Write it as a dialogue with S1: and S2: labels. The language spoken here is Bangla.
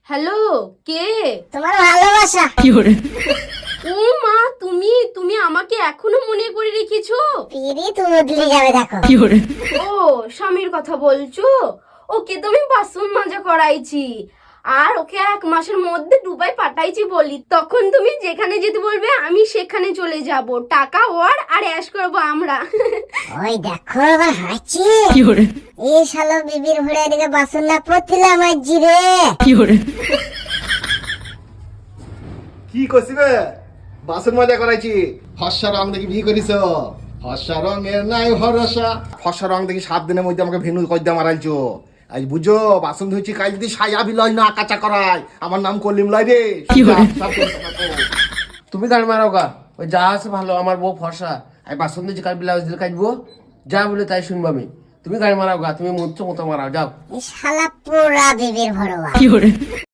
S1: হ্যালো, কে?
S2: তোমার ভালোবাসা।
S1: ও মা, তুমি তুমি আমাকে এখনো মনে করে রেখেছো?
S2: পিরিত বদলে যাবে দেখো।
S1: ও, স্বামীর কথা বলছো? ওকে তো আমি বাসন মাজা করাইছি, আর ওকে 1 মাসের মধ্যে দুবাই পাঠাইছি বলি। তখন তুমি যেখানে যেতে বলবে আমি সেখানে চলে যাব। টাকা ওর আর অ্যাশ করবো আমরা।
S2: ওই দেখো আবার হাঁচি। এই শালা বিবির ঘরে এদিকে বাসন না পড়তিলাম আজ রে।
S3: কি করছিবে? বাসন মজা করাইছি। ফর্সা রং দেখি বিয়ে করিস। ফর্সা রঙের নাই ভরসা। ফর্সা রং দেখি 7 দিনের মধ্যে আমাকে ভেনু কইদা মারাইছো। আজ বুঝো বাসন ধুইছি, কাল যদি সায়া বিলয় না কাঁচা করাই আমার নাম কলিম লাই রে।
S4: তুমি গান মারাও গা, ওই যা আছে ভালো, আমার বউ ফর্সা। আমি বাসন দিয়েছি, কাল ব্লাউজ দিলে কাটবো, যা বলে তাই শুনবো আমি। তুমি গান মারাও গা, তুমি মতো মারাও, যাও।
S2: এই শালা পোড়া বিবির ঘরোয়া।